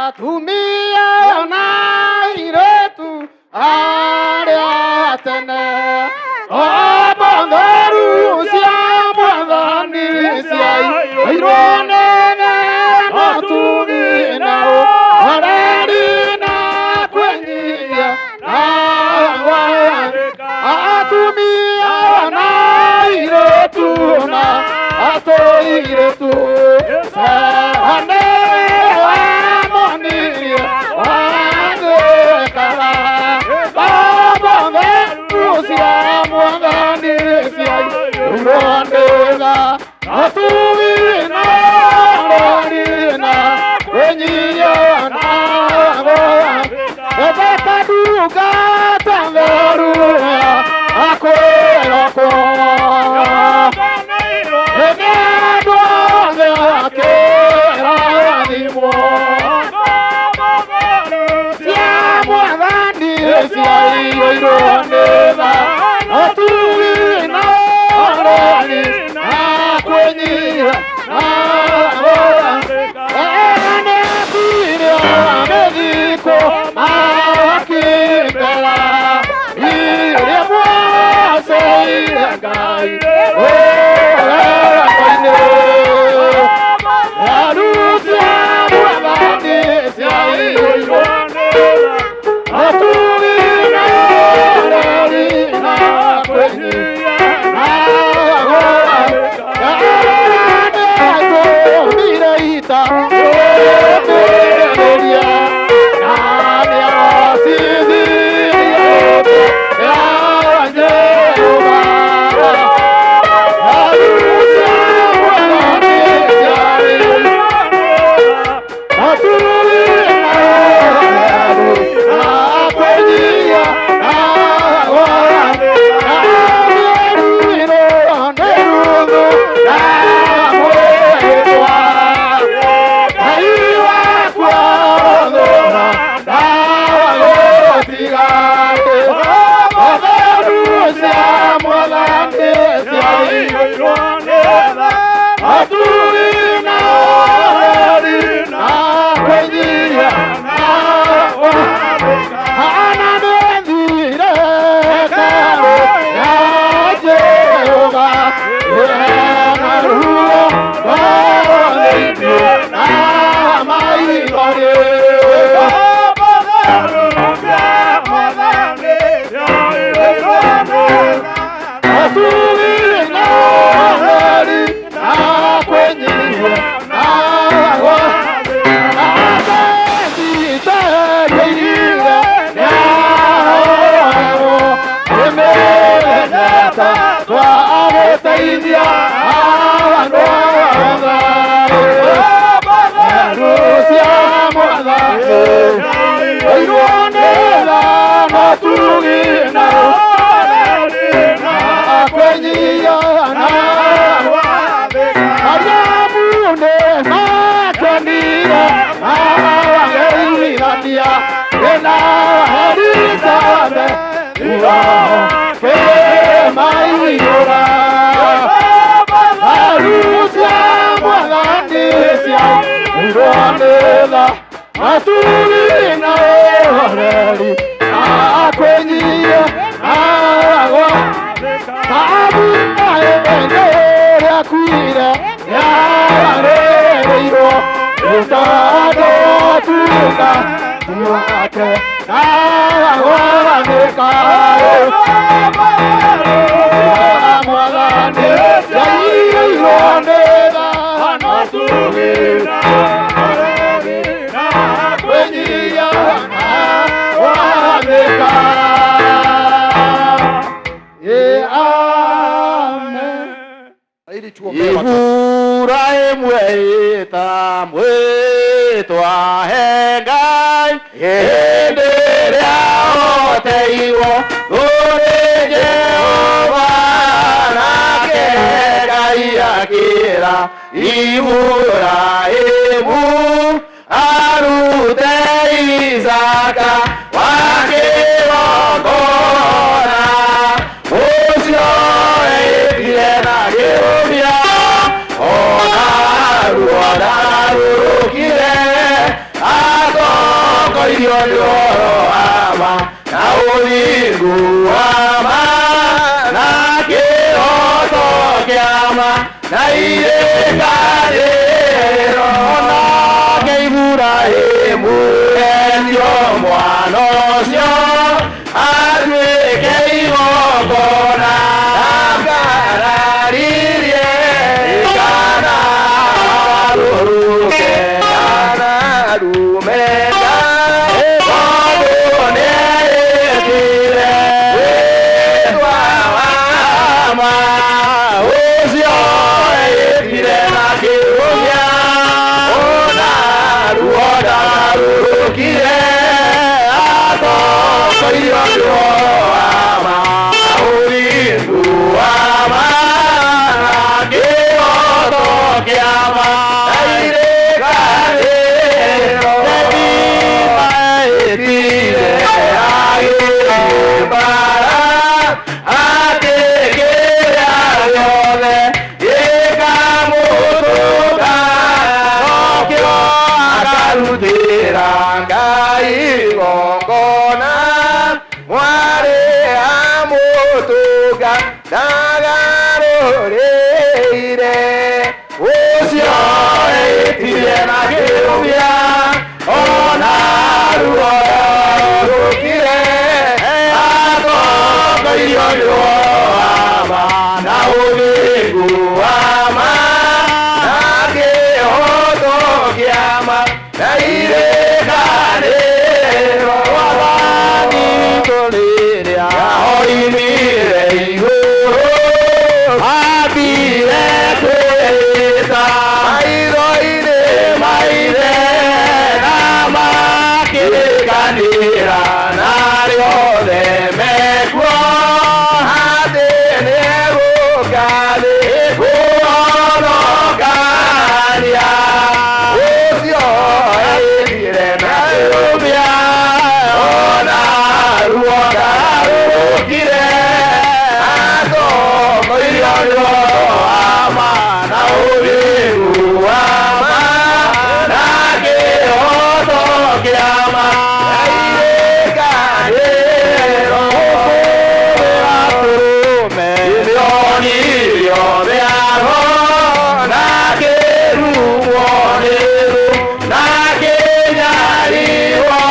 Atumia na iretu aria tene Abongoru cia mwathani ciai Irone natugi nao Areri na kwenyia Atumia na iretu na atoiretu Sehane Urondela atuvina rorina wenyiyana ebetaduga tanveruya akwelako enedoze akeradimo siamwadhani siairondela atuvina Atuvina oreri akwenyia agwa Tabuna endere akwire yarereiro Utado tuga tuake agwa nekaro Amwalane yairondera Atuvina Ibrahim weta mwetwa hengai Enderea oteiwo Ure Jehova nake hengai akira Ibrahimu arute Isaka wakirongora Ucio ekire na gĩũria ona ruo ndarurũkire ama na ulingu ama na kihoto kiama na irekaniro na Ibrahimu endio mwana ucio atuike igongona agararirie kana aruruke kana rumenda tondũ nĩetire wĩtwa wama ũcio etire na kĩrũmia ona ruo ndarũrũkire atongoirio nĩ wama na ũringu wama na kĩhoto kĩama na irekanĩro etire agĩmbara atĩ kĩrĩa gĩothe gĩkamũtũka nokĩo akarutĩra Ngai igongona mwarĩ amũtũnga ndagarũrĩire ũcio etire na kĩrũmia ona ruo ndarũrũkire atongoirio nĩ wama na ũthingu wama na kĩhoto kĩama na irekanĩro wathani tũrĩrĩa oimire igũrũ ambire kwĩhĩta maitho-inĩ maithe na makĩrĩkanĩra na rĩothe mekuo atĩ nĩgũka nĩkũhonokania ũcio etire na kĩrũmia ona ruo ndarũrũkire atongoirio nĩ wama na ũthingu wama na kĩhoto kĩama na irekanĩro gũkũrĩra tũrũme gĩthĩoni rĩothe na kĩrumwo nĩ thũ na kĩnyariirwo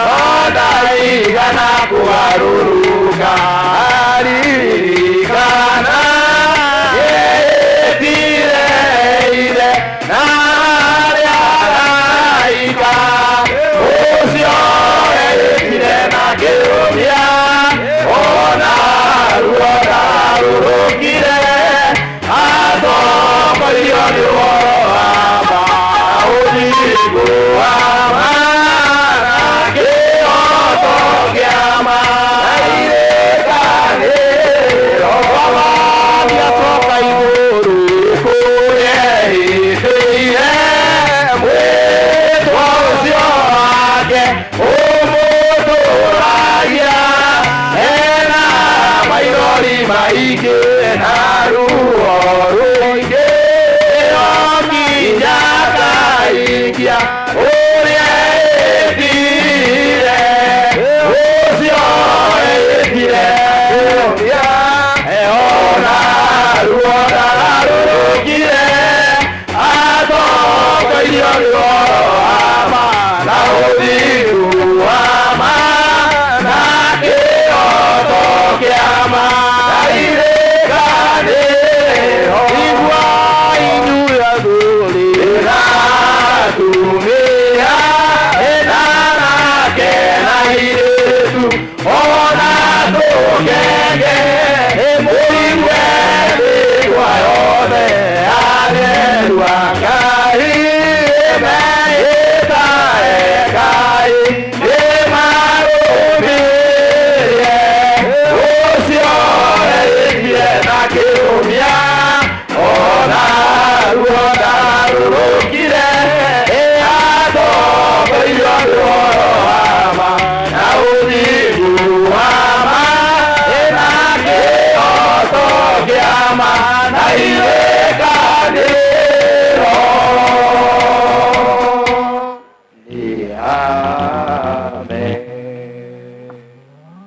no ndaigana kũgarũrũka aririkana etire ithe na arĩa araika ũcio etire na kĩrũmia ona ruo ndarũrũkire atongoirio nĩ wama na ũthingu wama na kĩhoto kĩama na irekanĩro wathani acoka igũrũ kũrehithĩire mwĩtwa ũcio wake ũmũtũragia ena maithori maingĩ na ruo rũingĩ nginya akaikia ũrĩa etire ũcio etire kĩrũmia ona ruo ndarũrũkire atongoirio nĩ wama na ũthingu wama na kĩhoto kĩama na irekanĩro iguai inyuĩ athuri ĩratumia ĩnanake na airĩtu ona tũkenge mũigue mĩigua yothe atheru a Ngai meĩta Ngai nĩmarũmĩrĩre ũcio etire na kĩrũmia ona ruo ndarũrũkire atongoirio nĩ wama na ũthingu wama na kĩhoto kĩama na irekanĩro nĩ